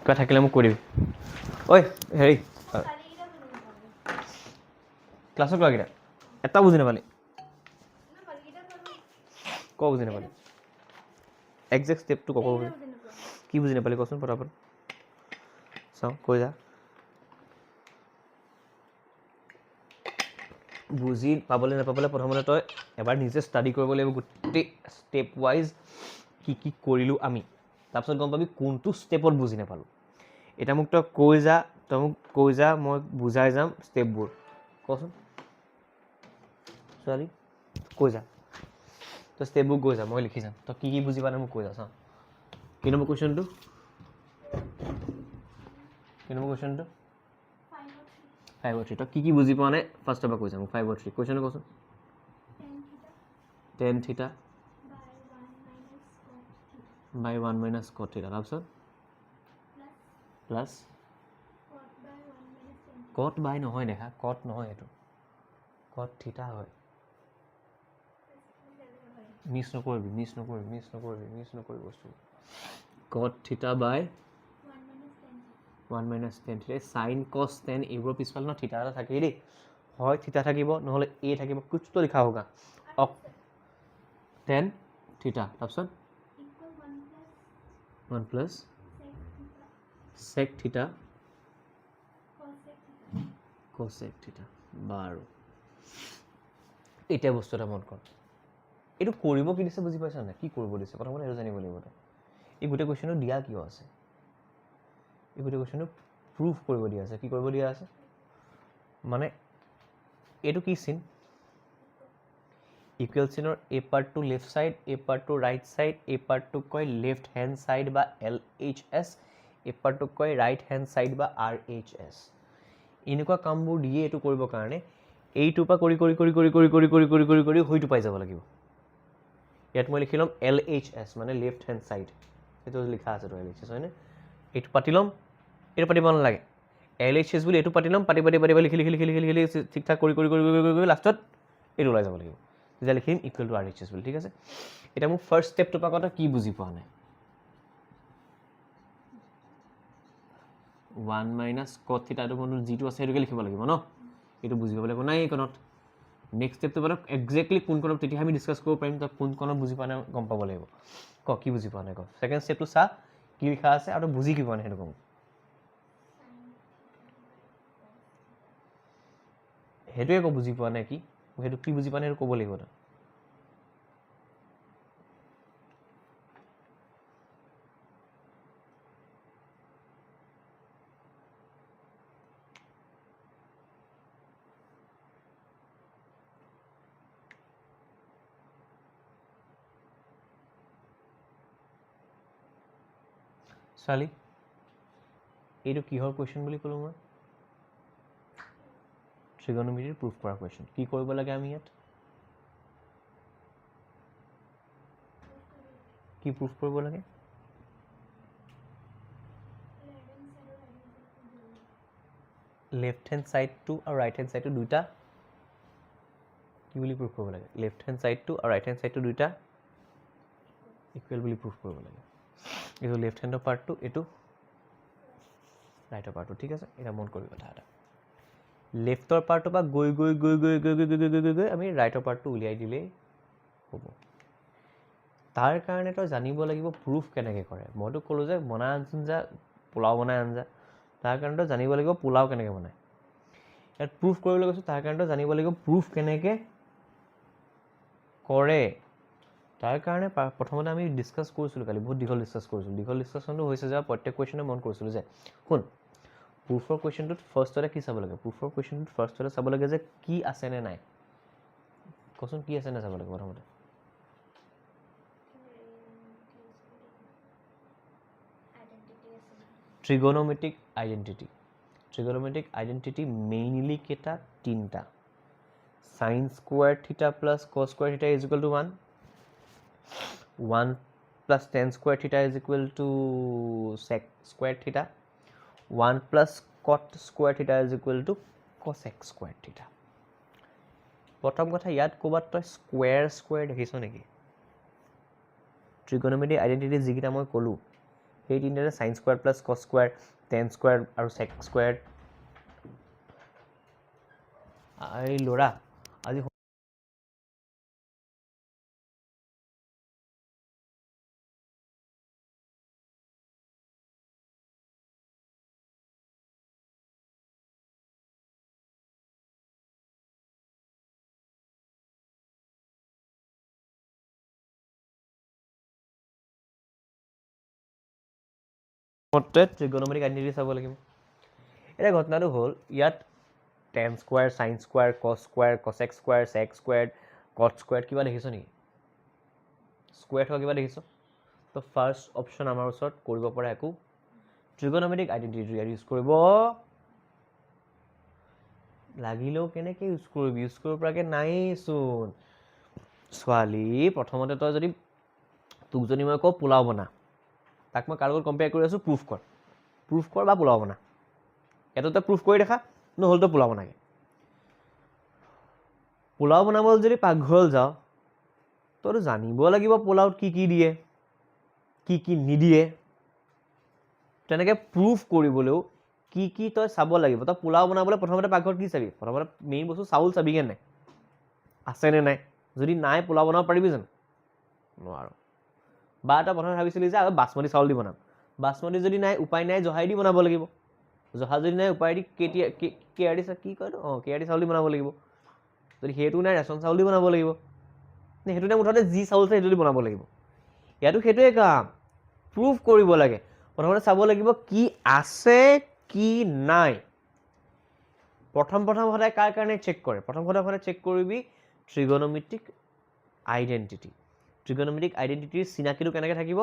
কিবা থাকিলে মোক কৈ দিবি ঐ হেৰি ক্লাছত কোৱাকেইটা এটা বুজি নাপালি ক বুজি নাপালি একজেক্ট ষ্টেপটো ক'ব কি বুজি নাপালি কচোন পটাপট চাওঁ কৈ যা বুজি পাবলৈ নাপাবলৈ প্ৰথমতে তই এবাৰ নিজে ষ্টাডি কৰিব লাগিব গোটেই ষ্টেপ ৱাইজ কি কি কৰিলোঁ আমি তাৰপিছত গম পাবি কোনটো ষ্টেপত বুজি নাপালোঁ এতিয়া মোক তই কৈ যা মই বুজাই যাম ষ্টেপবোৰ কচোন ছোৱালী কৈ যা তই ষ্টেপবোৰ কৈ যা মই লিখি যাম তই কি কি বুজি পোৱা নাই মোক কৈ যা চাওঁ কি নম্বৰ কুৱেশ্যনটো 5 or 3 তই কি বুজি পোৱা নাই ফাৰ্ষ্টৰ পৰা কৈ যা মোক 5 or 3 কুৱেশ্যনটো কচোন tan theta by 1 minus cot theta তাৰপিছত প্লাছ cot by নহয় দেখা cot নহয় এইটো cot theta হয় মিছ নকৰিবি বস্তু cot theta by 1 minus tan theta sin cos tan এইবোৰৰ পিছফালে ন থিটা এটা থাকেই দেই হয় থিটা থাকিব নহ'লে a থাকিব কুছটো লিখা হোগা tan theta তাৰপিছত 1 plus sec theta cosec theta বাৰু এতিয়া বস্তু এটা মন কৰ এইটো কৰিব কি দিছে বুজি পাইছা নাই কি কৰিব দিছে প্ৰথমতে এইটো জানিব লাগিব তই এই গোটেই কুৱেশ্যনটো দিয়া কিয় আছে এই গোটেই কুৱেশ্যনটো প্ৰুফ কৰিব দিয়া আছে কি কৰিব দিয়া আছে মানে এইটো কি চিন ইকুৱেল চিনৰ এ পাৰ্টটো লেফ্ট ছাইড এ পাৰ্টটো ৰাইট ছাইড এ পাৰ্টটোক কয় লেফ্ট হেণ্ড ছাইড বা LHS এ পাৰ্টটোক কয় ৰাইট হেণ্ড ছাইড বা RHS এনেকুৱা কামবোৰ দিয়ে এইটো কৰিবৰ কাৰণে এইটোৰ পৰা কৰি হয়তো পাই যাব লাগিব ইয়াত মই লিখি ল'ম LHS মানে লেফ্ট হেণ্ড ছাইড এইটো লিখা আছে তো LHS হয়নে এইটো পাতি ল'ম এইটো পাতিব নালাগে LHS বুলি এইটো পাতি ল'ম পাতি লিখি ঠিক ঠাক কৰি লাষ্টত এইটো ওলাই যাব লাগিব তেতিয়া লিখিম ইকুৱেল টু RHS বুলি ঠিক আছে এতিয়া মোক ফাৰ্ষ্ট ষ্টেপটোৰ পৰা কথা কি বুজি পোৱা নাই 1 minus cot theta টো কোনটো যিটো আছে সেইটোকে লিখিব লাগিব ন এইটো বুজি পাবলৈ একো নাই এইকণত নেক্সট ষ্টেপটো মানে এক্সেক্টলি কোনকণত তেতিয়া আমি ডিছকাছ কৰিব পাৰিম তই কোনকণত বুজি পোৱা নাই গম পাব লাগিব ক কি বুজি পোৱা নাই ক ছেকেণ্ড ষ্টেপটো চা কি লিখা আছে আৰু বুজি কি পোৱা নাই সেইটো কম সেইটোৱে ক বুজি পোৱা নাই কি সেইটো কি বুজি পোৱা নাই সেইটো ক'ব লাগিব তই ছোৱালী এইটো কিহৰ কুৱেশ্যন বুলি ক'লোঁ মই ট্ৰিগনোমেট্ৰিৰ প্ৰুফ কৰা কুৱেশ্যন কি কৰিব লাগে আমি ইয়াত কি প্ৰুফ কৰিব লাগে লেফ্ট হেণ্ড ছাইডটো আৰু ৰাইট হেণ্ড ছাইডটো দুইটা কি বুলি প্ৰুফ কৰিব লাগে লেফ্ট হেণ্ড ছাইডটো আৰু ৰাইট হেণ্ড ছাইডটো দুইটা ইকুৱেল বুলি প্ৰুফ কৰিব লাগে এইটো লেফ্ট হেণ্ডৰ পাৰ্টটো এইটো ৰাইটৰ পাৰ্টটো ঠিক আছে এটা মন কৰিবি কথা এটা লেফ্টৰ পাৰ্টৰ পৰা গৈ আমি ৰাইটৰ পাৰ্টটো উলিয়াই দিলেই হ'ব তাৰ কাৰণে তই জানিব লাগিব প্ৰুফ কেনেকৈ কৰে মইতো ক'লোঁ যে বনাই আঞ্জা পোলাও বনাই আঞ্জা তাৰ কাৰণে তই জানিব লাগিব পোলাও কেনেকৈ বনায় ইয়াত প্ৰুফ কৰিবলৈ কৈছোঁ তাৰ কাৰণে তই জানিব লাগিব প্ৰুফ কেনেকৈ কৰে তাৰ কাৰণে প্ৰথমতে আমি ডিছকাছ কৰিছিলোঁ কালি বহুত দীঘল ডিছকাছনটো হৈছে যে প্ৰত্যেক কুৱেশ্যনে মন কৰিছিলোঁ যে শুন প্ৰুফৰ কুৱেশ্যনটোত ফাৰ্ষ্টতে কি চাব লাগে প্ৰুফৰ কুৱেশ্যনটোত ফাৰ্ষ্টতে চাব লাগে যে কি আছে নে নাই কচোন কি আছে নে চাব লাগে প্ৰথমতে ট্ৰিগনোমেট্ৰিক আইডেণ্টিটি মেইনলি কেইটা তিনিটা sin square theta plus cos square theta is equal to 1 plus tan square theta is equal to sec square theta 1 plus cot square theta is equal to cosec square theta প্ৰথম কথা ইয়াত ক'বাত তই square দেখিছ নেকি ট্ৰিগনোমেট্ৰিক identity যিকেইটা মই ক'লোঁ সেই তিনিটাৰে sine square plus cos square tan square আৰু সেক স্কোয়াৰ এই ল'ৰা আজি মতে ট্ৰিগোনোমেট্ৰিক আইডেন্টিটি চাব লাগিব এটা ঘটনাটো হ'ল ইয়াত টেন স্কোয়াৰ সাইন স্কোয়াৰ কস স্কোয়াৰ কসেক স্কোয়াৰ সেক স্কোয়াৰ কট স্কোয়াৰ কিবা দেখিছ নেকি স্কোয়াৰ থকা কিবা দেখিছ তো ফাৰ্ষ্ট অপশ্যন আমাৰ ওচৰত কৰিব পৰা একো ট্ৰিগোনোমেট্ৰিক আইডেন্টিটি ইউজ কৰিব লাগিলেও কেনেকৈ ইউজ কৰিব পৰাকৈ নাইচোন ছোৱালী প্ৰথমতে তই যদি তোক যদি মই কওঁ পোলাও বনা তাক মই কাৰ লগত কম্পেয়াৰ কৰি আছোঁ প্ৰুফ কৰ বা পোলাও বনা এটা তই প্ৰুফ কৰি দেখা নহ'ল তই পোলাও বনাগে পোলাও বনাবলৈ যদি পাকঘৰলৈ যাওঁ তইতো জানিব লাগিব পোলাওত কি কি দিয়ে কি নিদিয়ে তেনেকৈ প্ৰুফ কৰিবলৈও কি তই চাব লাগিব তই পোলাও বনাবলৈ প্ৰথমতে পাকঘৰত কি চাবি প্ৰথমতে মেইন বস্তু চাউল চাবিগৈ নাই আছেনে নাই যদি নাই পোলাও বনাব পাৰিবি জানো নোৱাৰো বা তই প্ৰথমে ভাবিছিলি যে বাচমতি চাউল দি বনাম বাচমতি যদি নাই উপায় নাই জহাই দি বনাব লাগিব জহা যদি নাই উপায় দি কেআৰডি কি কয় কেআৰডি চাউল দি বনাব লাগিব যদি সেইটো নাই ৰেচন চাউল দি বনাব লাগিব সেইটো নাই মুঠতে যি চাউল আছে সেইটো দি বনাব লাগিব ইয়াতো সেইটোৱে কাম প্ৰুফ কৰিব লাগে প্ৰথমতে চাব লাগিব কি আছে কি নাই প্ৰথম সদায় কাৰ কাৰণে চেক কৰে প্ৰথম সদায় চেক কৰিবি ট্ৰিগোনোমেট্ৰিক আইডেন্টিটি ট্ৰিগোনোমেট্ৰিক আইডেন্টিটিৰ চিনাকিটো কেনেকৈ থাকিব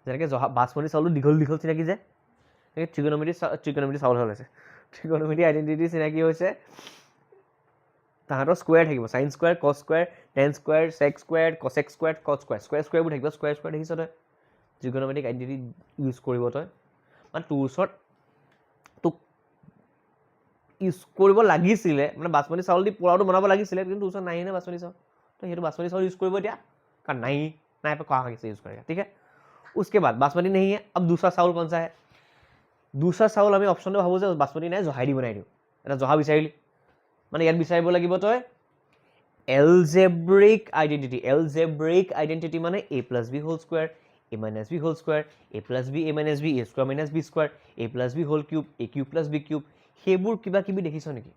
যেনেকৈ বাচমতি চাউলটো দীঘল চিনাকি যে ট্ৰিগোনোমেট্ৰিক চাউল ওলাইছে ট্ৰিগোনোমেট্ৰিক আইডেন্টিটিৰ চিনাকি হৈছে তাহাঁতৰ স্কোয়াৰ থাকিব সাইন স্কোয়াৰ কস স্কোয়াৰ টেন স্কোয়াৰ সেক স্কোয়াৰ কসেক স্কোয়াৰ কট স্কোয়াৰ স্কোয়াৰবোৰ থাকিব স্কোয়াৰ দেখিছ তই ট্ৰিগোনোমেট্ৰিক আইডেন্টিটি ইউজ কৰিব তই মানে তোৰ ওচৰত তোক ইউজ কৰিব লাগিছিলে মানে বাচমতি চাউল দি পোলাওটো বনাব লাগিছিলে কিন্তু তোৰ ওচৰত নাই নে বাচমতি চাউল তই সেইটো বাচমতি চাউল ইউজ কৰিব এতিয়া कारण नहीं पे कहाँ से यूज करेगा ठीक है उसके बाद बासमती नहीं है अब दूसरा चाउल कौन सा है दूसरा चाउल আমি অপশ্যনটো ভাবো যে বাসমতি নাই জহাই দি বনাই দিওঁ এটা জহা বিচাৰিলি মানে ইয়াত বিচাৰিব লাগিব তই এলজেব্ৰিক আইডেন্টিটি মানে a plus b whole square a minus b whole square a plus b a minus b a square minus b square a plus b whole cube a cube plus b cube সেইবোৰ কিবা কিবি দেখিছ নেকি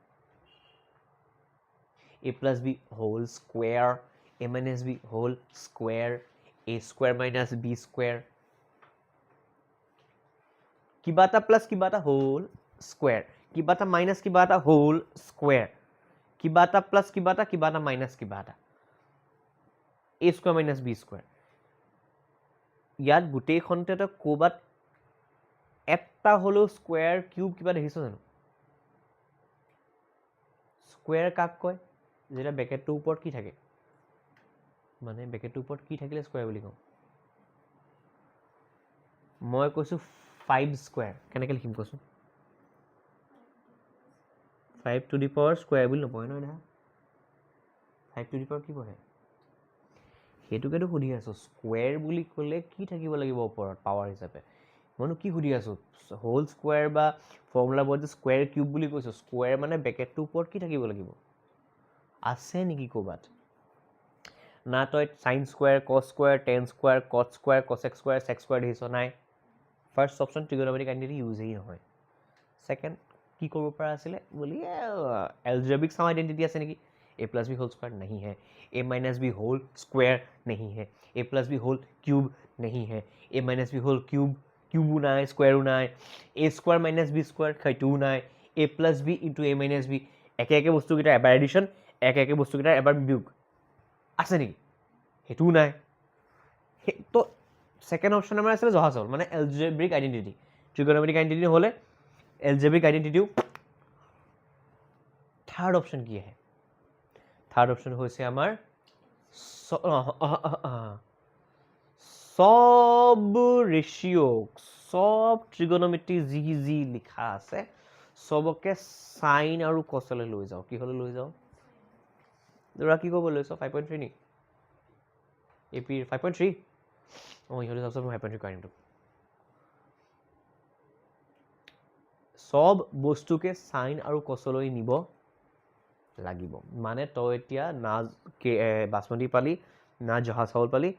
a plus b whole square a minus b whole square a square minus b square কিবা এটা plus কিবা এটা whole square কিবা এটা মাইনাস কিবা এটা হোল স্কোয়ার কিবা এটা প্লাস কিবা এটা মাইনাস কিবা এটা a square minus b square ইয়াত গোটেইখনতে তই ক'বাত একটা হলো স্কোয়ার কিউব কিবা দেখিছ জানো স্কোয়ার কাক কয় যেটা ব্ৰেকেটটোৰ ওপৰত কি থাকে মানে ব্ৰেকেটটোৰ ওপৰত কি থাকিলে স্কোয়াৰ বুলি কওঁ মই কৈছো 5 স্কোয়াৰ কেনেকৈ লিখিম কৈছো 5 to the power square বুলি নপঢ়ে নহয় না 5 to the power কি পঢ়ে হেতুকেতো সুধি আছো স্কোয়াৰ বুলি ক'লে কি থাকিব লাগিব ওপৰত পাৱাৰ হিচাপে মইনো কি সুধি আছো হোল স্কোয়াৰ বা ফৰ্মুলা বোৰ্ড স্কোয়াৰ কিউব বুলি কৈছো স্কোয়াৰ মানে ব্ৰেকেটটোৰ ওপৰত কি থাকিব লাগিব আছে নেকি ক'বাত না তই সাইন স্কোয়াৰ কস স্কোয়াৰ টেন স্কোয়াৰ কট স্কোয়াৰ কসেক স্কোয়াৰ সেক স্কোয়াৰ দেখিছ নাই ফাৰ্ষ্ট অপশ্যন ট্ৰিগোনোমেট্ৰিক আইডেন্টিটি ইউজেই নহয় সেকেন্ড কি কৰিব পৰা আছিলে বুলি এলজেব্ৰিক সাম আইডেন্টিটি আছে নেকি a plus b whole square नहीं है a minus b whole square नहीं है a plus b whole cube नहीं है a minus b whole cube নাই square নাই a square minus b square সেইটো নাই a plus b into a minus b একে একে বস্তুকেইটা এবাৰ এডিশ্যন একে একে বস্তুকেইটা এবাৰ বিয়োগ আছে নেকি সেইটো নাই তো সেকেন্ড অপশ্যন আমাৰ আছিলে জহা চাউল মানে এলজেব্ৰিক আইডেন্টিটি ট্ৰিগোনোমেট্ৰিক আইডেন্টিটি হ'লে এলজেব্ৰিক আইডেন্টিটিও থাৰ্ড অপশ্যন কি আহে থাৰ্ড অপশ্যন হৈছে আমাৰ সব ৰেচিঅ' সব ট্ৰিগোনোমেট্ৰি যি লিখা আছে সবকে সাইন আৰু কচলৈ লৈ যাওঁ কি হ'লে লৈ যাওঁ তোৰা কি ক'ব লৈছ 5.3 নি এপিৰ 5.3 ইহঁতে চাবচোন মই 5.3 কৰিম তোক সব বস্তুকে সাইন আৰু কছলৈ নিব লাগিব মানে তই এতিয়া না বাসমতি পালি না জহা চাউল পালি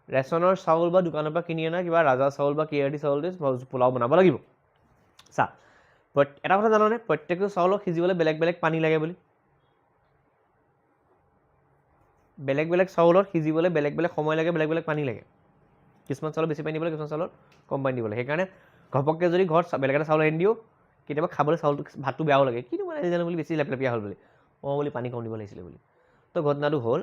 ৰেচনৰ চাউল বা দোকানৰ পৰা কিনি অনা কিবা ৰাজা চাউল বা কেআৰটি চাউল দি পোলাও বনাব লাগিব চা এটা কথা জাননে প্ৰত্যেকটো চাউলক সিজিবলৈ বেলেগ বেলেগ পানী লাগে বুলি বেলেগ বেলেগ চাউলত সিজিবলৈ বেলেগ বেলেগ সময় লাগে বেলেগ বেলেগ পানী লাগে কিছুমান চাউলত বেছি পানী দিব লাগে কিছুমান চাউলত কম পানী দিব লাগে সেইকাৰণে ঘপককৈ যদি ঘৰত বেলেগ এটা চাউল আনি দিওঁ কেতিয়াবা খাবলৈ চাউলটো ভাতটো বেয়াও লাগে কিন্তু মানে জানো বুলি বেছি লেপলেপীয়া হ'ল বুলি বুলি পানী কম দিব লাগিছিলে বুলি তো ঘটনাটো হ'ল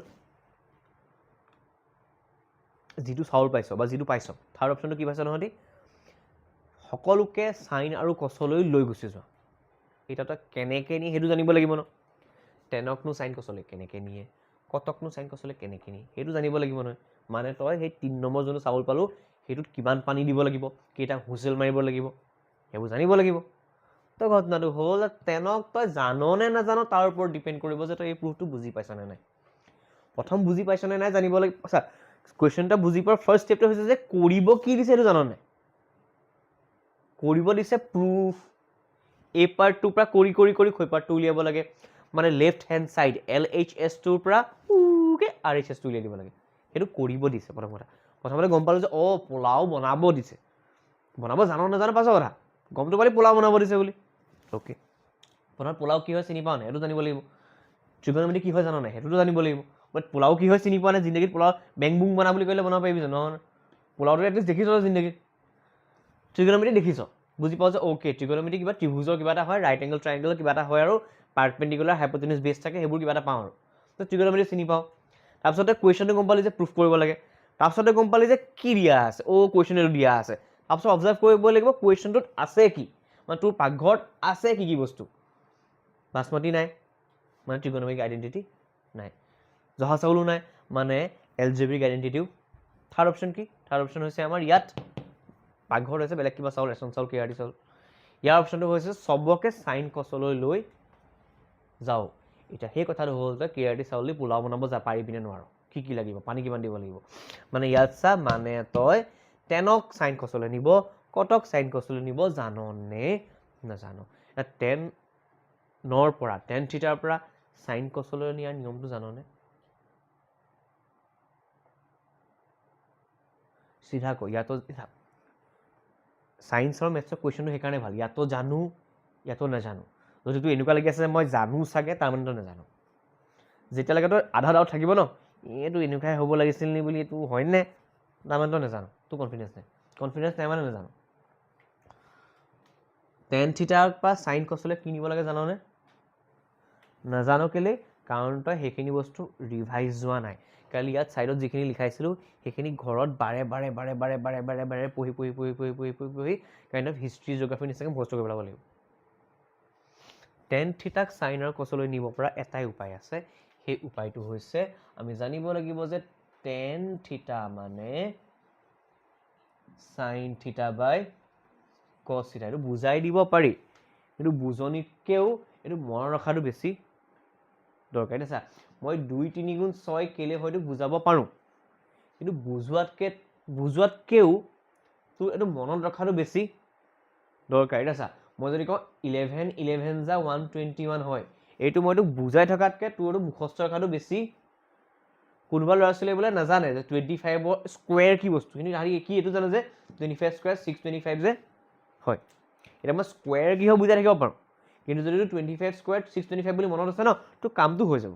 যিটো চাউল পাইছ বা যিটো পাইছ থাৰ্ড অপশ্যনটো কি পাইছ নহতি সকলোকে চাইন আৰু কছলৈ লৈ গুচি যোৱা এতিয়া তই কেনেকৈ নিয়ে সেইটো জানিব লাগিব ন টেনকনো চাইন কছলৈ কেনেকৈ নিয়ে কটকনো চাইন কছলৈ কেনেকৈ নিয়ে সেইটো জানিব লাগিব নহয় মানে তই সেই 3 নম্বৰ যোনটো চাউল পালোঁ সেইটোত কিমান পানী দিব লাগিব কেইটা হুইচেল মাৰিব লাগিব সেইবোৰ জানিব লাগিব তো ঘটনাটো হ'ল টেনক তই জাননে নাজানো তাৰ ওপৰত ডিপেণ্ড কৰিব যে তই এই প্ৰুফটো বুজি পাইছনে নাই প্ৰথম বুজি পাইছনে নাই জানিব লাগিব আচ্ছা কুৱেশ্যনটা বুজি পোৱাৰ ফাৰ্ষ্ট ষ্টেপটো হৈছে যে কৰিব কি দিছে সেইটো জাননে কৰিব দিছে প্ৰুফ এই পাৰ্টটোৰ পৰা কৰি কৰি কৰি খৈ পাৰ্টটো উলিয়াব লাগে মানে লেফ্ট হেণ্ড চাইড LHS-টোৰ পৰা RHS-টো উলিয়াই দিব লাগে সেইটো কৰিব দিছে প্ৰথমতে গম পালোঁ যে পোলাও বনাব দিছে বনাব জানো নাজানো পাছৰ কথা গমটো পালি পোলাও বনাব দিছে বুলি অ'কে প্ৰথমে পোলাও কি হয় চিনি পাওঁ নাই সেইটো জানিব লাগিব ট্ৰিগন'মেট্ৰি কি হয় জানো নাই সেইটোতো জানিব লাগিব বাট পোলাও কি হয় চিনি পোৱা নাই জিন্দগীত পোলাও বেং বুং বনা বুলি ক'লে বনাব পাৰিবি জানো নহয় পোলাওটো এটলিষ্ট দেখিছ জিন্দগীত ট্ৰিগন'মেট্ৰি দেখিছ বুজি পাওঁ যে অ'কে ট্ৰিগন'মেট্ৰি কিবা ত্ৰিভুজৰ কিবা এটা হয় ৰাইট এংগল ট্ৰাইংগল কিবা এটা হয় আৰু পাৰ্পেণ্ডিকুলাৰ হাইপ'টেনিউজ বেছ থাকে সেইবোৰ কিবা এটা পাওঁ আৰু তো ট্ৰিগন'মেট্ৰি চিনি পাওঁ তাৰপিছতে কুৱেশ্যনটো গম পালি যে প্ৰুফ কৰিব লাগে তাৰপিছতে গম পালি যে কি দিয়া আছে কুৱেশ্যন এইটো দিয়া আছে তাৰপিছত অবজাৰ্ভ কৰিব লাগিব কুৱেশ্যনটোত আছে কি মানে তোৰ পাকঘৰত আছে কি কি বস্তু বাসমতি নাই মানে ট্ৰিগন'মেট্ৰিক আইডেণ্টিটি নাই জহা চাউলো নাই মানে এলজেব্ৰিক আইডেণ্টিটিও থাৰ্ড অপশ্যন কি থাৰ্ড অপশ্যন হৈছে আমাৰ ইয়াত পাকঘৰত হৈছে বেলেগ কিবা চাউল ৰেচন চাউল কেআৰটি চাউল ইয়াৰ অপশ্যনটো হৈছে চবকে চাইন কছলৈ লৈ যাওঁ এতিয়া সেই কথাটো হ'ল যে কেআৰটি চাউল দি পোলাও বনাব পাৰিবিনে নোৱাৰো কি কি লাগিব পানী কিমান দিব লাগিব মানে ইয়াত চা মানে তই টেনক চাইন কছলৈ নিব কটক চাইন কছলৈ নিব জাননে নাজানো টেনৰ পৰা টেন থিটাৰ পৰা চাইন কছলৈ নিয়াৰ নিয়মটো জাননে চিধা কৈ ইয়াতো সায়েন্স আৰু মেথছৰ কুৱেশ্যনটো সেইকাৰণে ভাল ইয়াতো জানো ইয়াতো নাজানো যদি তোৰ এনেকুৱা লাগি আছে যে মই জানো চাগে তাৰমানে তই নাজানো যেতিয়ালৈকে তই আধা ডাউট থাকিব ন এইটো এনেকুৱাই হ'ব লাগিছিল নি বুলি এইটো হয়নে তাৰমানে তই নাজানো তোৰ কনফিডেঞ্চ নাই মানে নাজানো টেন থিটাৰ পৰা চাইন কছলৈ কি নিব লাগে জাননে নাজানো কেলৈ কাৰণ তই সেইখিনি বস্তু ৰিভাইজ যোৱা নাই কালি ইয়াত ছাইডত যিখিনি লিখাইছিলোঁ সেইখিনি ঘৰত বাৰে বাৰে বাৰে বাৰে বাৰে বাৰে বাৰে পঢ়ি পঢ়ি পঢ়ি পঢ়ি পঢ়ি পঢ়ি পঢ়ি কাইণ্ড অফ হিষ্ট্ৰী জিঅ'গ্ৰাফী নিচিনাকৈ মুখস্থ কৰিব লাগিব টেন থিটাক চাইন আৰু কছলৈ নিব পৰা এটাই উপায় আছে সেই উপায়টো হৈছে আমি জানিব লাগিব যে টেন থিটা মানে চাইন থিটা বাই কছ থিটা এইটো বুজাই দিব পাৰি কিন্তু বুজনিতকৈও এইটো মনত ৰখাটো বেছি দৰকাৰ চা মই 2 3 গুণ 6 কেলে হয়তো বুজাব পাৰোঁ কিন্তু বুজোৱাতকৈও তোৰ এইটো মনত ৰখাটো বেছি দৰকাৰ চা মই যদি কওঁ 11 11 যা 121 হয় এইটো মই তোক বুজাই থকাতকৈ তোৰ এইটো মুখস্থ ৰখাটো বেছি কোনোবা ল'ৰা ছোৱালীয়ে বোলে নাজানে যে 25ৰ স্কুৱেৰ কি বস্তু কিন্তু কি এইটো জানো যে 25 স্কুৱেৰ 625 যে হয় এতিয়া মই স্কুৱেৰ কি হয় বুজাই থাকিব পাৰোঁ কিন্তু যদি 25 স্কুৱেৰ 625 বুলি মনত আছে ন তো কামটো হৈ যাব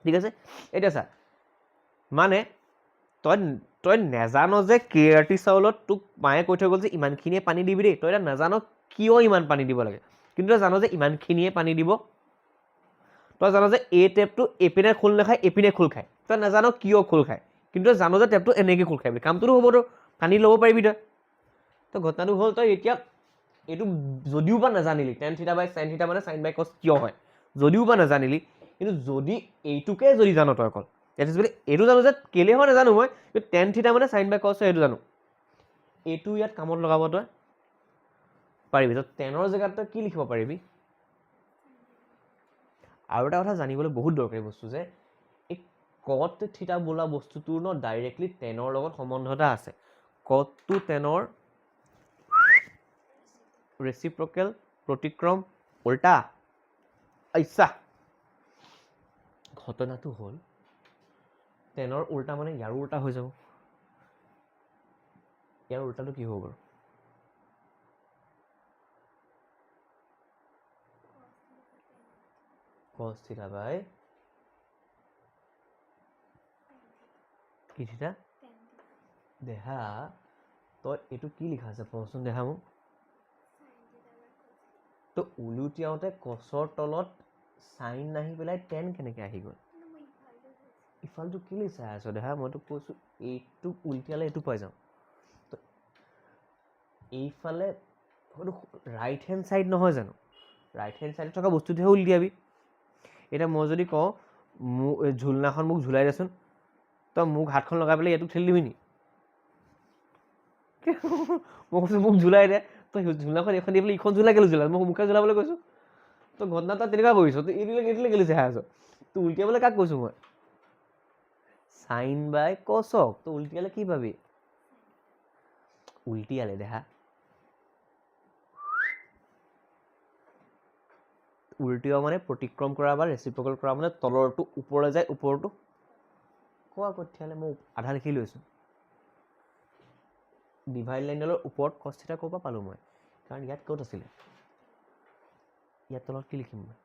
ঠিক আছে এতিয়া চা মানে তই নেজানো যে কেআৰটি চাউলত তোক মায়ে কৈ থৈ গ'ল যে ইমানখিনিয়ে পানী দিবি দেই তই এতিয়া নাজানো কিয় ইমান পানী দিব লাগে কিন্তু তই জানো যে ইমানখিনিয়ে পানী দিব তই জানো যে এই টেপটো এপিনে খোল নাখায় এপিনে খোল খায় তই নাজানো কিয় খোল খায় কিন্তু তই জানো যে টেপটো এনেকৈ খোল খায় বুলি কামটোতো হ'ব তোৰ পানী ল'ব পাৰিবি তই ঘটনাটো হ'ল তই এতিয়া এইটো যদিও বা নাজানিলি টেন থিটা বাই চাইন থিটা মানে চাইন বাই কছ কিয় হয় যদিও বা নাজানিলি কিন্তু যদি এইটোকে যদি জানো তই অকল এইটো জানো যে কেলে হয় নাজানো মই কিন্তু টেন থিটা মানে চাইন বাই কছ হয় এইটো জানো এইটো ইয়াত কামত লগাব তই পাৰিবি তই টেনৰ জেগাত তই কি লিখিব পাৰিবি আৰু এটা কথা জানিবলৈ বহুত দৰকাৰী বস্তু যে এই কট থিটা বোলা বস্তুটোৰ ন ডাইৰেক্টলি টেনৰ লগত সম্বন্ধ এটা আছে কট টু টেনৰ ৰেচিপ্ৰকেল প্ৰতিক্ৰম উল্টা আইছা ঘটনাটো হ'ল 10ৰ উল্টা মানে ইয়াৰো উল্টা হৈ যাব ইয়াৰ উল্টাটো কি হ'ব বাৰু cos theta by কি theta দেহা তই এইটো কি লিখা আছে পঢ়চোন দেহা মোক তো উলুটিয়াওঁতে কছৰ তলত সাইন নাহি পেলাই টেন কেনেকৈ আহি গ'ল ইফালটো কি লিখা আছে দেহা মই তোক কৈছোঁ এইটো উলটিয়ালে এইটো পাই যাওঁ তো এইফালে হয়তো ৰাইট হেণ্ড ছাইড নহয় জানো ৰাইট হেণ্ড ছাইডত থকা বস্তুটোহে উলটিয়াবি এতিয়া মই যদি কওঁ ঝুলনাখন মোক ঝুলাই দেচোন তই মোক হাতখন লগাই পেলাই ইয়াতো ঠেলি দিবি নি মই কৈছোঁ মোক ঝুলাই দে তই ঝুলনাখন এইখন দি পেলাই ইখন ঝুলাই কেলৈ ঝুলাই মই মুখে ঝুলাবলৈ কৈছোঁ তই ঘটনা তই তেনেকুৱা কৰিছ তই এইটোলৈ কেলৈ চাই আছ তই উলটিয়াবলৈ কাক কৈছোঁ মই সাইন বাই কচক তই উলটিয়ালে কি পাবি উলটিয়ালে দেহা উলটিওৱা মানে প্ৰতিক্ৰম কৰা বা ৰেচিপ্ৰকেল কৰা মানে তলৰটো ওপৰলৈ যায় ওপৰটো কোৱা কঠিয়ালে মই আধা লিখি লৈছোঁ ডিভাইড লাইনডালৰ ওপৰত cos থিটা ক'ৰ পৰা পালোঁ মই কাৰণ ইয়াত ক'ত আছিলে ইয়াত তলত কি লিখিম মই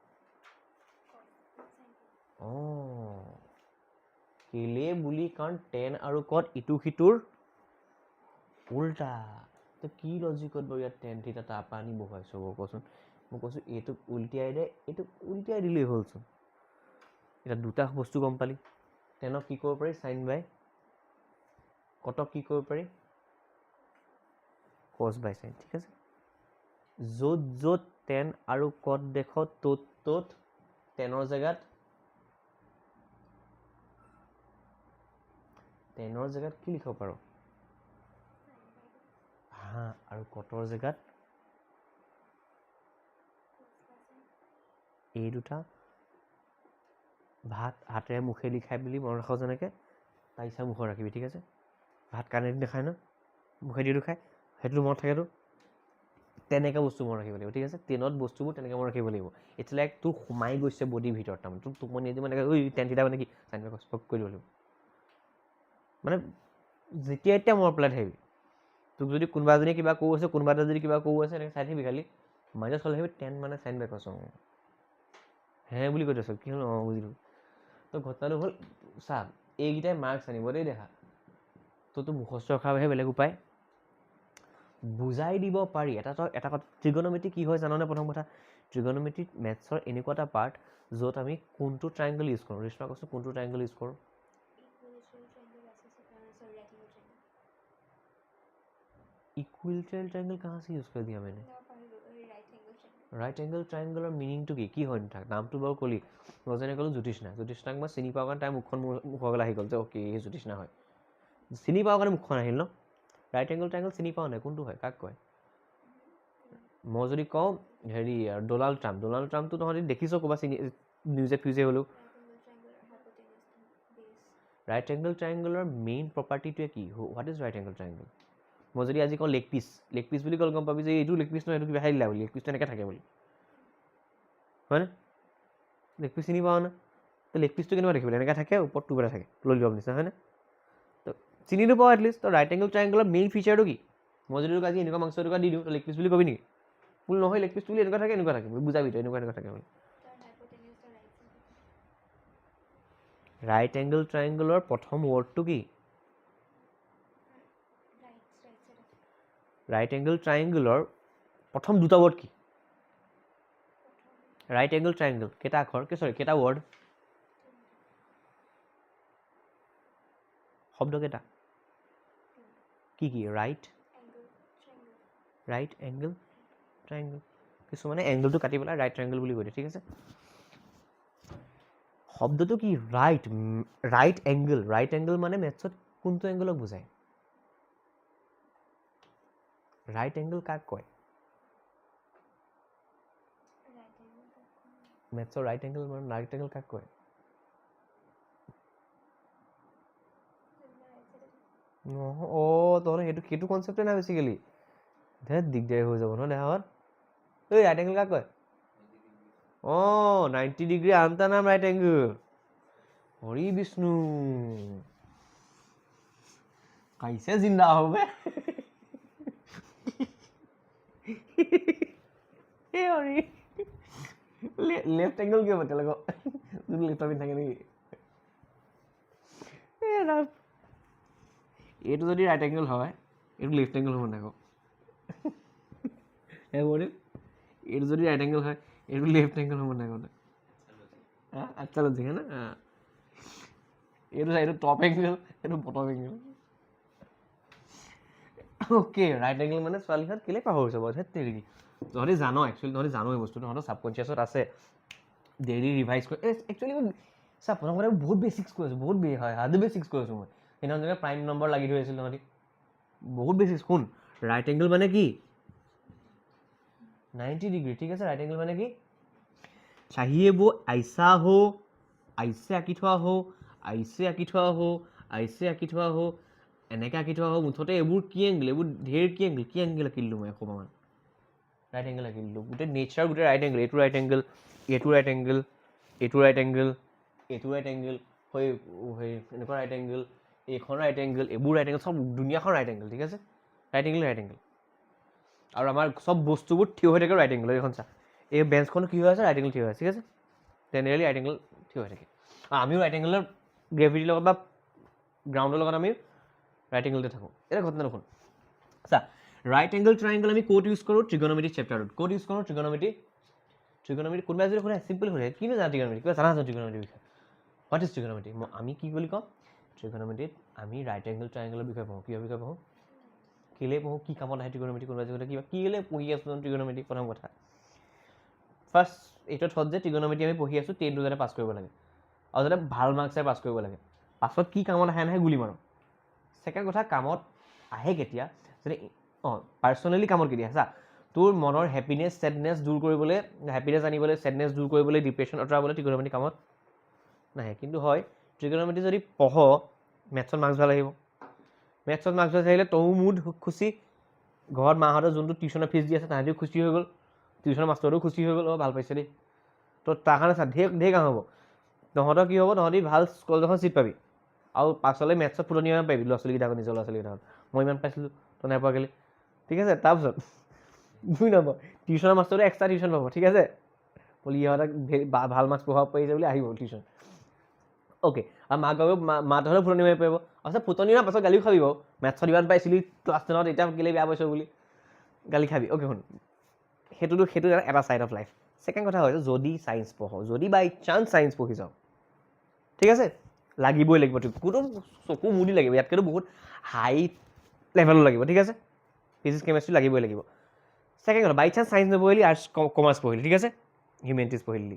অঁ কেলে বুলি কাৰণ টেন আৰু কট ইটো সিটোৰ উল্টা তো কি লজিকত বাৰু ইয়াত টেন থিটা তাৰপৰা আনি বহুৱাইছোঁ বাৰু কচোন মই কৈছোঁ এইটোক উলটিয়াই দে এইটোক উলটিয়াই দিলেই হ'লচোন এতিয়া দুটা বস্তু গম পালি টেনক কি কৰিব পাৰি সাইন বাই কটক কি কৰিব পাৰি cos বাই সাইন ঠিক আছে য'ত য'ত টেন আৰু কট দেখ ত'ত ত'ত টেনৰ জেগাত কি লিখিব পাৰোঁ হা আৰু কটৰ জেগাত এই দুটা ভাত হাতেৰে মুখেদি খাই বুলি মনত ৰাখোঁ যেনেকৈ তাৰ ইচ্ছা মুখত ৰাখিবি ঠিক আছে ভাত কাণেদি নাখায় ন মুখেদিটো খায় সেইটো মনত থাকেতো তেনেকৈ বস্তু মনত ৰাখিব লাগিব ঠিক আছে টেনত বস্তুবোৰ তেনেকৈ মনত ৰাখিব লাগিব এতিয়া লাইক তোৰ সোমাই গৈছে বডিৰ ভিতৰত তাৰমানে তোৰ টোপনি এদি মানে ঐ টেন থিটা মানে কি চাইন বাই কচ কৰি দিব লাগিব মানে যেতিয়া এতিয়া মনত পেলাই থাকিবি তোক যদি কোনোবা এজনীয়ে কিবা কৈ আছে কোনোবা এটা যদি কিবা কৈ আছে এনেকৈ চাই থাকিবি খালি মাইনাছ হ'লে আহিবি টেন মানে চাইন বাই কচ হে বুলি কৈ দিছ কি হ'ল অঁ বুজিলোঁ তো ঘটনাটো হ'ল চা এইকেইটাই মাৰ্কছ আনিব দেই দেখা তো মুখস্থ ৰখাৰ বাহিৰে বেলেগ উপায় বুজাই দিব পাৰি এটা কথা ট্ৰিগন'মেট্ৰি কি হয় জাননে প্ৰথম কথা ট্ৰিগন'মেট্ৰিত মেথছৰ এনেকুৱা এটা পাৰ্ট য'ত আমি কোনটো ট্ৰাইংগল ইউজ কৰোঁ ৰিষ্মা কৈছোঁ কোনটো ট্ৰাইংগল ইউজ কৰোঁ इक्विलेटरल ट्रायंगल कहाँ से यूज कर दिया मैंने राइट एंगल ट्रायंगलर मीनिंग तो কি হয় নাথাক নামটো বাৰু কলি মই যেনে ক'লোঁ জ্যোতিষ্ণাক মই চিনি পাওঁ কাৰণ তাই মুখখন মুখলৈ আহি গ'ল যে অ'কে এই জ্যোতিষ্ণা হয় চিনি পাওঁ কাৰণে মুখখন আহিল ন ৰাইট এংগল ট্ৰায়ংগল চিনি পাওঁ নাই কোনটো হয় কাক কয় মই যদি কওঁ হেৰি ডোনাল্ড ট্ৰাম্পটো তহঁতি দেখিছ ক'ৰবাত চিনি নিউজে ফিউজে হ'লেও ৰাইট এংগল ট্ৰায়ংগলৰ মেইন প্ৰপাৰ্টিটোৱে কি what is right angle triangle মই যদি আজি কওঁ লেগ পিচ বুলি ক'লে গম পাবি যে এইটো লেগ পিচ নহয় এইটো কিবা হেৰি দিলা বুলি লেগ পিচটো এনেকৈ থাকে বুলি হয়নে লেগ পিচ চিনি পাওঁ ন তো লেগ পিচটো কেনেকুৱা দেখিবলৈ এনেকৈ থাকে ওপৰত টুব এটা থাকে ললিপপ নিচিনা হয়নে তো চিনিটো পাওঁ এটলিষ্ট তো ৰাইট এংগল ট্ৰায়ংগলৰ মেইন ফিচাৰটো কি মই যদি তোক আজি এনেকুৱা মাংস এটুকুৰা দি দিওঁ তো লেগ পিচ বুলি কবি নেকি বোলো নহয় লেগ পিচটো বুলি এনেকুৱা থাকে বুলি বুজাবি তই এনেকুৱা থাকে বুলি ৰাইট এংগল ট্ৰায়ংগলৰ প্ৰথম ৱৰ্ডটো কি ৰাইট এংগল ট্ৰায়ংগলৰ প্ৰথম দুটা ৱৰ্ড কি ৰাইট এংগল ট্ৰায়ংগল কেইটা আখৰ কেইটা ৱৰ্ড শব্দ কেইটা কি ৰাইট এংগল ট্ৰায়ংগল কিছুমানে এংগলটো কাটি পেলাই ৰাইট ট্ৰায়ংগল বুলি কৈ দিয়ে ঠিক আছে শব্দটো কি ৰাইট এংগল মানে মেথছত কোনটো এংগলক বুজায় ৰাইট এংগল কাক কয় মেথছৰ ৰাইট এংগল কাক কয় তহঁতৰ সেইটো কনচেপ্টে নাই বেছিকেলি ধেৰ দিগদাৰী হৈ যাব ন দেহাত ঐ ৰাইট এংগল কাক কয়? 90 ডিগ্ৰী আনটা নাম ৰাইট এংগল। হৰি বিষ্ণু কাইছে জিন্দা হবে। হৰি লেফট এংগল কিয় পাতে লগ যোন লেফট পিন থাকে নেকি? এইটো যদি ৰাইট এংগল হয় এইটো লেফট এংগল হ'ব নাই আকৌ? এইটো যদি ৰাইট এংগল হয় এইটো লেফট এংগল হ'ব নাই আকৌ? আচ্ছা লজিক হয় না? এইটো টপ এংগল এইটো bottom angle. Okay right angle মানে ছোৱালীহঁত কেলে পাহৰিছে বাৰু? ধেত তেৰি তহঁতি জানো একচুৱেলি তহঁতি জানো এই বস্তুটো তহঁতৰ ছাবকনচিয়াছত আছে ডেইলি ৰিভাইজ কৰি একচুৱেলি চা প্ৰথম কথা বহুত বেছিক্স কৈ আছোঁ বহুত হয় হাৰ্ডলি বেছিক্স কৈ আছোঁ মই সেইদিনা জেগা প্ৰাইম নম্বৰ লাগি ধৰি আছিল তহঁতি বহুত বেছিক্স শুন ৰাইট এংগল মানে কি 90 ডিগ্ৰী ঠিক আছে ৰাইট এংগল মানে কি चाहिए वो ऐसा हो ऐसे আঁকি থোৱা हो ऐसे আঁকি থোৱা हो ऐसे আঁকি থোৱা हो এনেকৈ আঁকি থোৱা हो মুঠতে এইবোৰ কি এংগল এইবোৰ ঢেৰ কি এংগল আঁকি দিলোঁ মই অকণমান ৰাইট এংগল আঁকি দিলোঁ গোটেই নেচাৰ গোটেই ৰাইট এংগল এইটো ৰাইট এংগল এইটো ৰাইট এংগল এইটো ৰাইট এংগল এইটো ৰাইট এংগল হয় এনেকুৱা ৰাইট এংগল এইখন ৰাইট এংগল এইবোৰ ৰাইট এংগল চব দুনিয়াখন ৰাইট এংগল ঠিক আছে ৰাইট এংগল আৰু আমাৰ চব বস্তুবোৰ থিয় হৈ থাকে ৰাইট এংগল এইখন চা এই বেঞ্চখন কি হৈ আছে ৰাইট এংগল থিয় হৈ আছে ঠিক আছে জেনেৰেলি ৰাইট এংগল থিয় হৈ থাকে আৰু আমিও ৰাইট এংগলৰ গ্ৰেভিটিৰ লগত বা গ্ৰাউণ্ডৰ লগত আমি ৰাইট এংগলতে থাকোঁ এটা ঘটনা দেখোন চা ৰাইট এংগল ট্ৰাইংগল আমি ক'ত ইউজ কৰোঁ ট্ৰিগনমেট্ৰি চেপ্টাৰত ক'ত ইউজ কৰোঁ ট্ৰিগনমেট্ৰি কোনোবাই যদি শুনে চিম্পল শুনে কিনো জানা ট্ৰিগনমেট্ৰি কিবা জানা ট্ৰিগনমেট্ৰিৰ বিষয়ে হোৱাট ইজ ট্ৰিগনমেট্ৰি আমি কি বুলি কওঁ ট্ৰিগনমেট্ৰিত আমি ৰাইট এংগল ট্ৰাইংগলৰ বিষয়ে পঢ়োঁ কিহৰ বিষয়ে পঢ়োঁ কেলে পঢ়োঁ কি কামত আহে ট্ৰিগনমেট্ৰি কোনোবাই যদি কিবা কেলে পঢ়ি আছোঁ ট্ৰিগনমেট্ৰি প্ৰথম কথা ফাৰ্ষ্ট এইটোত হ'ল যে ট্ৰিগনমেট্ৰি আমি পঢ়ি আছোঁ 10টো যাতে পাছ কৰিব লাগে আৰু যাতে ভাল মাৰ্কছেৰে পাছ কৰিব লাগে পাছত কি কামত আহে নাহে গুলি মাৰোঁ ছেকেণ্ড কথা কামত আহে কেতিয়া যদি পাৰ্চনেলি কামত কেতিয়া চা তোৰ মনৰ হেপিনেছ ছেডনেছ দূৰ কৰিবলৈ হেপিনেছ আনিবলৈ ছেডনেছ দূৰ কৰিবলৈ ডিপ্ৰেশ্যন আঁতৰাবলৈ ট্ৰিগনমেট্ৰি কামত নাহে কিন্তু হয় ট্ৰিগনমেট্ৰি যদি পঢ় মেথছত মাৰ্কছ ভাল আহিব মেথছত মাৰ্কছ ভাল আহিলে তয়ো মুড খুচি ঘৰত মাহঁতে যোনটো টিউশ্যনৰ ফিজ দি আছে তাহাঁতিও খুচি হৈ গ'ল টিউশ্যনৰ মাষ্টৰটো খুচি হৈ গ'ল ভাল পাইছে দেই তো তাৰ কাৰণে চা ঢেৰ কাম হ'ব তহঁতৰ কি হ'ব তহঁতি ভাল কলেজ এখন চিট পাবি আৰু পাছলৈ মেথছত ফুলনি ইমান পাৰিবি ল'ৰা ছোৱালীকেইটাক নিজৰ ল'ৰা ছোৱালীকেইটাক মই ইমান পাইছিলোঁ তই নাই পোৱা কেলে ঠিক আছে তাৰপিছত 2 নম্বৰ টিউশ্যনৰ মাষ্টৰটো এক্সট্ৰা টিউশ্যন পাব ঠিক আছে বুলি ইহঁতক ভাল মাৰ্কছ পঢ়াব পাৰিছে বুলি আহিব টিউশ্যন অ'কে আৰু মাহঁতেও ফুলনি মাৰিব পাৰিব আচ্ছা ফুটনি হোৱাৰ পাছত গালিও খাবি বাৰু মেথছত ইমান পাইছিলি ক্লাছ 10ত এতিয়া কেলে বেয়া পাইছ বুলি গালি খাবি অ'কে শুন সেইটো এটা ছাইড অফ লাইফ ছেকেণ্ড কথা হৈছে যদি ছায়েন্স পঢ় যদি বাই চান্স ছায়েন্স পঢ়ি যাওঁ ঠিক আছে লাগিবই লাগিব কোনো চকু মুদি লাগিব ইয়াতকৈতো বহুত হাই লেভেলৰ লাগিব ঠিক আছে ফিজিক্স কেমেষ্ট্ৰি লাগিবই লাগিব ছেকেণ্ড কথা বাই চান্স ছায়েন্স নপঢ়িলি আৰ্টছ কমাৰ্চ পঢ়িলি ঠিক আছে হিউমেনিটিজ পঢ়িলি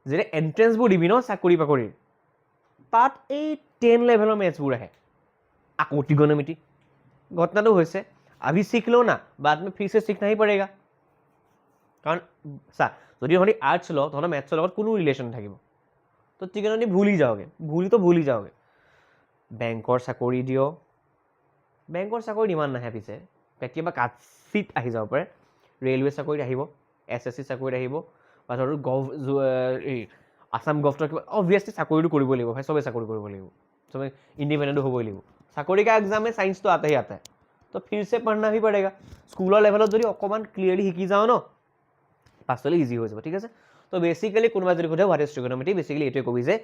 যেতিয়া এণ্ট্ৰেঞ্চবোৰ দিবি ন চাকৰি বাকৰিৰ তাত এই 10 লেভেলৰ মেথছবোৰ আহে আকৌ ট্ৰিগনমেট্ৰি ঘটনাটো হৈছে अभी सीख लो ना बाद में फिर से सीखना ही पड़ेगा कारण सा যদি তহঁতি আৰ্টছ ল তহঁতৰ মেথছৰ লগত কোনো ৰিলেশ্যন নাথাকিব তো ট্ৰিগনমেট্ৰি ভুলি যাওঁগে বেংকৰ চাকৰি দিয় বেংকৰ চাকৰিত ইমান নাহে পিছে কেতিয়াবা কাটচিত আহি যাব পাৰে ৰেলৱে চাকৰিত আহিব SSC চাকৰিত আহিব বা ধৰ আছাম গভৰ্ণৰ কিবা অবভিয়াছলি চাকৰিটো কৰিব লাগিব ভাই চবেই চাকৰি কৰিব লাগিব চবেই ইণ্ডিপেণ্ডেণ্টো হ'বই লাগিব চাকৰি কা এক্সাম में साइंस तो आता ही आता है तो फिर से पढ़ना भी पड़ेगा स्कूলৰ লেভেলত যদি অকণমান ক্লিয়াৰলি শিকি যাওঁ ন পাছলৈ ইজি হৈ যাব ঠিক আছে তো বেচিকেলি কোনোবাই যদি সোধে হোৱাট ইজ ট্ৰিগনমেট্ৰি বেচিকেলি এইটোৱে কবি যে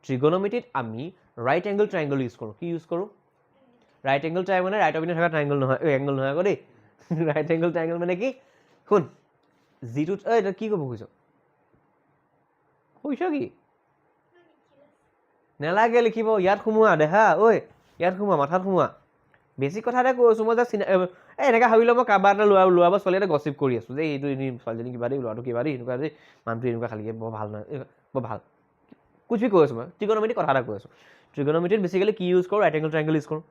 ট্ৰিগনমেট্ৰিত আমি ৰাইট এংগল ট্ৰাইংগল ইউজ কৰোঁ কি ইউজ কৰোঁ ৰাইট এংগল ট্ৰাইংগল মানে ৰাইটৰ পিনে থকা ট্ৰাইংগল নহয় এংগল নহয় আকৌ দেই ৰাইট এংগল ট্ৰাইংগল মানে কি শুন যিটো তই কি ক'ব খুজিছ কি নেলাগে লিখিব ইয়াত সোমোৱা দেহা ঐ ইয়াত সোমোৱা মাথাত সোমোৱা বেছিক কথা এটা কৈ আছোঁ মই জাষ্ট এনেকৈ ভাবি লওঁ মই কাৰোবাৰ এটা ল'ৰা বা ছোৱালী এটা গছিপ কৰি আছোঁ যে এইটো এনে ছোৱালীজনী কিবা দেই ল'ৰাটো কিবা দেই এনেকুৱা দেই মানুহটো এনেকুৱা খালী বৰ ভাল নহয় বৰ ভাল কুছ বি কৈ আছোঁ মই ট্ৰিগনমেট্ৰি কথা এটা কৈ আছোঁ ট্ৰিগনমেট্ৰিত বেছিকেলি কি ইউজ কৰোঁ ৰাইট এংগল ট্ৰাইংগল ইউজ কৰোঁ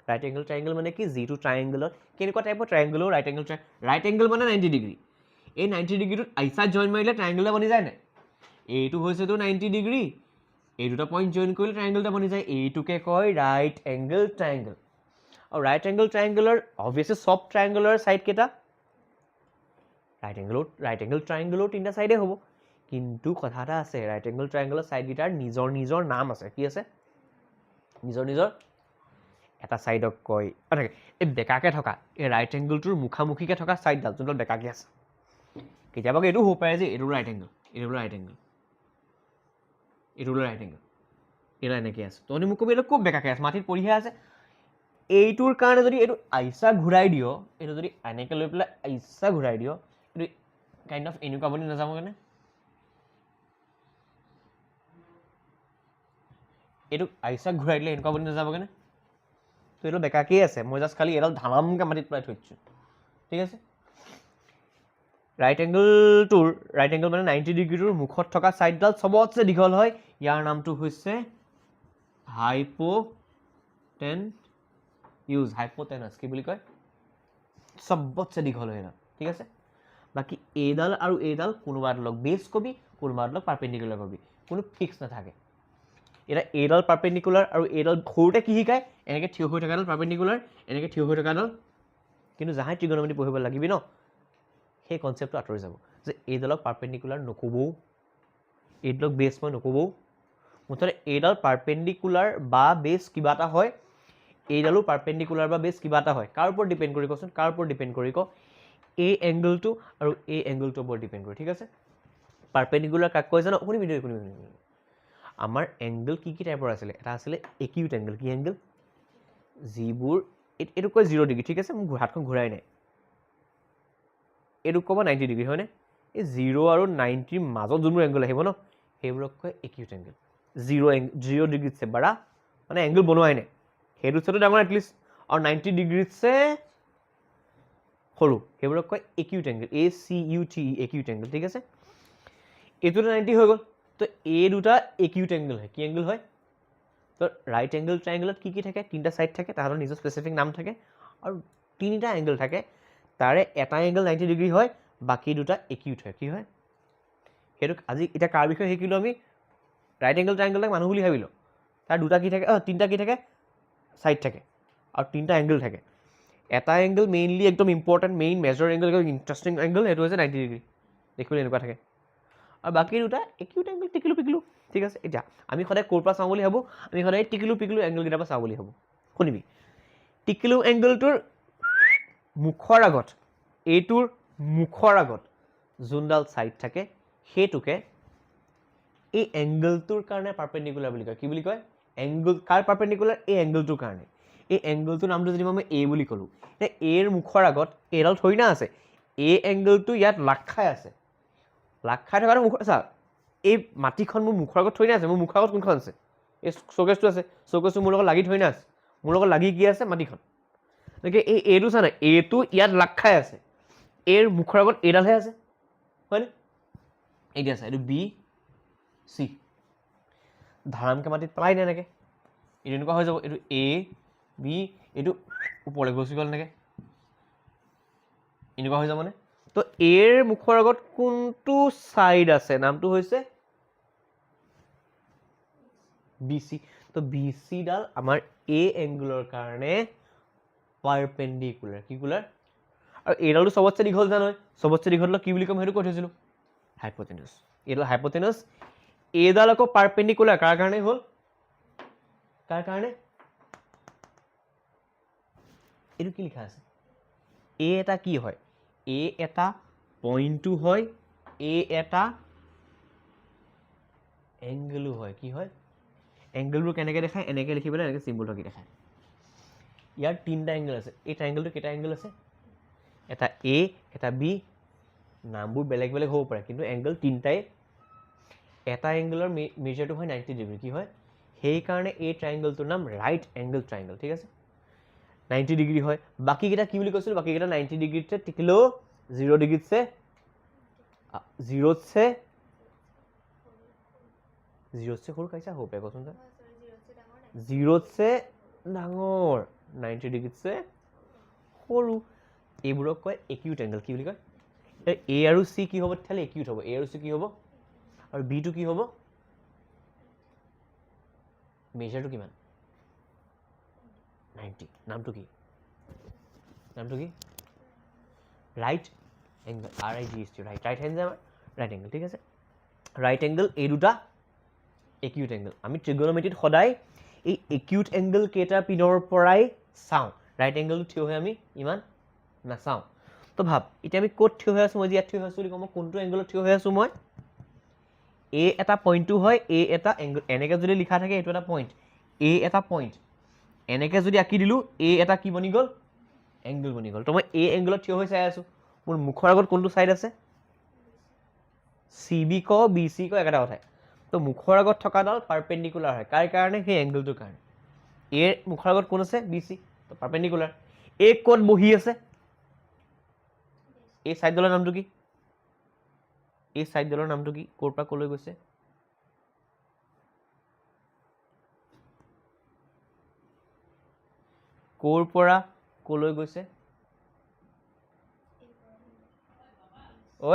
ৰাইট এংগল ট্ৰাইংগল মানে কি যিটো ট্ৰাইংগলত কেনেকুৱা টাইপৰ ট্ৰাইংগলো ৰাইট এংগল মানে 90 ডিগ্ৰী এই 90 ডিগ্ৰীটোত আইচাত জইন মাৰিলে ট্ৰাইংগল এটা বনি যায় নাই এইটো হৈছেতো 90 ডিগ্ৰী এই দুটা পইণ্ট জইন কৰিলে ট্ৰাইংগল এটা বনি যায় এইটোকে কয় ৰাইট এংগল ট্ৰাইংগল আৰু ৰাইট এংগল ট্ৰাইংগলৰ অবভিয়াছলি চব ট্ৰাইংগলৰ ছাইড কেইটা ৰাইট এংগল ট্ৰাইংগলৰ তিনিটা ছাইডে হ'ব, কিন্তু কথা এটা আছে, ৰাইট এংগল ট্ৰাইংগলৰ ছাইডকেইটাৰ নিজৰ নিজৰ নাম আছে। কি আছে? নিজৰ নিজৰ এটা ছাইডক কয় এই বেকাকৈ থকা এই ৰাইট এংগলটোৰ মুখামুখিকৈ থকা ছাইডডাল যোনডাল বেকাকৈ আছে, কেতিয়াবা এইটো হ'ব পাৰে যে এইটো ৰাইট এংগল, এইটো ৰাইট এংগল, এইটো ৰাইট এংগল, এইটো এনেকৈ আছে। তহঁতি মোক কবি এইটো খুব বেকাকৈ আছে, মাটিত পৰিহে আছে। এইটোৰ কাৰণে যদি এইটো আইচা ঘূৰাই দিয়, এইটো যদি এনেকৈ লৈ পেলাই আইচা ঘূৰাই দিয়, এইটো কাইণ্ড অফ এনেকুৱা বনি নাযাব কাৰণে, এইটো আইচা ঘূৰাই দিলে এনেকুৱা বনি নাযাব কাৰণে, তো এইটো বেকাকেই আছে। মই জাষ্ট খালি এডাল ধামামকৈ মাটিত পেলাই থৈ দিছোঁ। ঠিক আছে, ৰাইট এংগল মানে 90 ডিগ্ৰীটোৰ মুখত থকা ছাইডডাল চবতছে দীঘল হয়। ইয়াৰ নামটো হৈছে হাইপোটেনাছ। কি বুলি কয়? চবতছে দীঘল হয় এডাল। ঠিক আছে, বাকী এইডাল আৰু এইডাল কোনোবা এডালক বেছ কবি, কোনোবা এডালক পাৰ্পেণ্ডিকুলাৰ কবি, কোনো ফিক্স নাথাকে। এতিয়া এইডাল পাৰ্পেণ্ডিকুলাৰ আৰু এইডাল সৰুতে কি শিকায়? এনেকৈ থিয় হৈ থকাডাল পাৰ্পেণ্ডিকুলাৰ, এনেকৈ থিয় হৈ থকাডাল, কিন্তু যাহাই ত্ৰিগোণমিতি পঢ়িব লাগিবি ন, সেই কনচেপ্টটো আঁতৰি যাব যে এইডালক পাৰ্পেণ্ডিকুলাৰ নক'বও, এইডালক বেছ মই নক'বও, মুঠতে এইডাল পাৰ্পেণ্ডিকুলাৰ বা বেছ কিবা এটা হয়, এইডালো পাৰ্পেণ্ডিকুলাৰ বা বেছ কিবা এটা হয়। কাৰ ওপৰত ডিপেণ্ড কৰি কচোন? কাৰ ওপৰত ডিপেণ্ড কৰি ক? এই এংগলটো আৰু এই এংগলটোৰ ওপৰত ডিপেণ্ড কৰি। ঠিক আছে, পাৰ্পেণ্ডিকুলাৰ কাক কয় জানো? শুনিবি। আমাৰ এংগল কি কি টাইপৰ আছিলে? এটা আছিলে একিউট এংগল। কি এংগল? যিবোৰ এইটো কয় 0 ডিগ্ৰী। ঠিক আছে, মোৰ হাতখন ঘূৰাই নাই, এইটোক ক'ব 90 ডিগ্ৰী, হয়নে? এই 0 আৰু 90ৰ মাজত যোনবোৰ এংগল আহিব ন, সেইবোৰক কয় একিউট এংগল। 0 ডিগ্ৰীতছে বাৰা, মানে এংগল বনোৱাই নাই, সেইটোতছেতো ডাঙৰ এটলিষ্ট, আৰু 90 ডিগ্ৰীতছে সৰু, সেইবোৰক কয় acute angle. ACUTE, acute angle. ঠিক আছে, এইটোতো 90 হৈ গ'ল, তো এই দুটা একিউট এংগল হয়। কি এংগল হয়? তো ৰাইট এংগল ট্ৰাইংগলত কি কি থাকে? তিনিটা ছাইড থাকে, তাহাঁতৰ নিজৰ স্পেচিফিক নাম থাকে, আৰু তিনিটা এংগল থাকে, তাৰে এটা এংগল 90 ডিগ্ৰী হয়, বাকী দুটা একিউট হয়। কি হয় সেইটো? আজি এতিয়া কাৰ বিষয়ে শিকিলোঁ আমি? ৰাইট এংগল ট্ৰাইংগলক মানুহ বুলি ভাবিলোঁ, তাৰ দুটা কি থাকে? তিনিটা কি থাকে? ছাইড থাকে, আৰু তিনিটা এংগল থাকে। এটা এংগল মেইনলি একদম important, main major angle, interesting angle, সেইটো হৈছে 90 ডিগ্ৰী। দেখিবলৈ এনেকুৱা থাকে, আৰু বাকী দুটা একিউট এংগল, টিকিলো পিকিলো। ঠিক আছে, এতিয়া আমি সদায় ক'ৰ পৰা চাওঁ বুলি ভাবোঁ? আমি সদায় টিকিলো পিকিলো এংগলকেইটাৰ পৰা চাওঁ বুলি ভাবোঁ। শুনিবি, টিকিলো এংগলটোৰ মুখৰ আগত, এইটোৰ মুখৰ আগত যোনডাল ছাইড থাকে, সেইটোকে এই এংগলটোৰ কাৰণে পাৰ্পেণ্ডিকুলাৰ বুলি কয়। কি বুলি কয়? এংগল কাৰ পাৰ্পেণ্ডিকুলাৰ? এই এংগলটোৰ কাৰণে। এই এংগলটোৰ নামটো যদি মই এ বুলি ক'লোঁ, এৰ মুখৰ আগত এইডাল থৰি না আছে, এই এংগলটো ইয়াত লাগ খাই আছে। লাগ খাই থকাটো মুখৰ, চা, এই মাটিখন মোৰ মুখৰ আগত থৰি না আছে, মোৰ মুখৰ আগত কোনখন আছে? এই চৌকেছটো আছে, চৌকেছটো মোৰ লগত লাগি থৰি না আছে, মোৰ লগত লাগি কি আছে? মাটিখন। গতিকে এইটো চা নাই, এইটো ইয়াত লাগ খাই আছে, এৰ মুখৰ আগত এইডালহে আছে, হয়নে? এইটো আছে, এইটো বি চি, ধাৰামকৈ মাটিত পেলাই নে এনেকৈ, এইটো এনেকুৱা হৈ যাব, এইটো এ বি, এইটো ওপৰলৈ গুচি গ'ল এনেকৈ, এনেকুৱা হৈ যাবনে? তো এৰ মুখৰ আগত কোনটো ছাইড আছে? নামটো হৈছে বি চি। তো বি চিডাল আমাৰ এ এংগুলৰ কাৰণে পাৰপেণ্ডিকুলাৰ। কি কুলাৰ? আৰু এইডালটো চবতছে দীঘল জানো? চবতছে দীঘলটো কি বুলি ক'ম? সেইটো কৈ থৈছিলোঁ, হাইপোটেনাছ। এইডাল হাইপোটেনাছ, এইডাল আকৌ পাৰপেণ্ডিকুলাৰ কাৰ কাৰণে হ'ল? কাৰ কাৰণে? এইটো কি লিখা আছে? এ এটা কি হয়? এ এটা পইণ্টটো হয়, এ এটা এংগলো হয়। কি হয়? এংগলবোৰ কেনেকৈ দেখায়? এনেকৈ লিখি পেলাই এনেকৈ চিম্বল থাকি দেখায়। ইয়াৰ তিনিটা এংগল আছে। এই ট্ৰাইংগলটো কেইটা এংগল আছে? এটা এ, এটা বি, নামবোৰ বেলেগ বেলেগ হ'ব পাৰে, কিন্তু এংগল তিনিটাই। এটা এংগলৰ মেজাৰটো হয় 90 ডিগ্ৰী। কি হয়? সেইকাৰণে এই ট্ৰাইংগলটোৰ নাম ৰাইট এংগল ট্ৰাইংগল। ঠিক আছে, 90 ডিগ্ৰী হয়। বাকীকেইটা কি বুলি কৈছিলোঁ? বাকীকেইটা 90 ডিগ্ৰীতছে টিকিলেও 0 ডিগ্ৰীতছে, 0তছে সৰু কাইছা হ'ব পাৰে কচোন তই? 0তছে ডাঙৰ, 90 ডিগ্ৰীতছে সৰু। এইবোৰক কয় একিউট এংগল। কি বুলি কয়? এ আৰু চি কি হ'ব? তেতিয়াহ'লে একিউট হ'ব। এ আৰু চি কি হ'ব? আৰু বিটো কি হ'ব? মেজাৰটো কিমান? 90। নামটো কি? নামটো কি? Right angle RIGST right right hand যে আমাৰ ৰাইট এংগল ঠিক আছে ৰাইট এংগল এই দুটা একিউট এংগল আমি ট্ৰিগনোমেট্ৰিত সদায় এই একিউট এংগল কেইটা পিনৰ পৰাই চাওঁ ৰাইট এংগলটো থিয় হৈ আমি ইমান নাচাওঁ তো ভাব এতিয়া আমি ক'ত থিয় হৈ আছোঁ মই যে ইয়াত থিয় হৈ আছোঁ বুলি কওঁ মই কোনটো এংগলত থিয় হৈ আছোঁ মই এ এটা পইণ্টটো হয় এ এটা এংগল এনেকৈ যদি লিখা থাকে এইটো এটা পইণ্ট এ এটা পইণ্ট এনেকৈ যদি আঁকি দিলোঁ এ এটা কি বনি গ'ল এংগল বনি গ'ল তো মই এ এংগলত থিয় হৈ চাই আছোঁ মোৰ মুখৰ আগত কোনটো ছাইড আছে CB ক BC ক একেটা কথাই তো মুখৰ আগত থকাডাল পাৰপেণ্ডিকুলাৰ হয় কাৰ কাৰণে সেই এংগলটোৰ কাৰণে এৰ মুখৰ আগত কোন আছে BC তো পাৰপেণ্ডিকুলাৰ এ ক'ত বহি আছে এই ছাইডডালৰ নামটো কি এই ছাইডডালৰ নামটো কি ক'ৰ পৰা ক'লৈ গৈছে ক'ৰ পৰা ক'লৈ গৈছে ঐ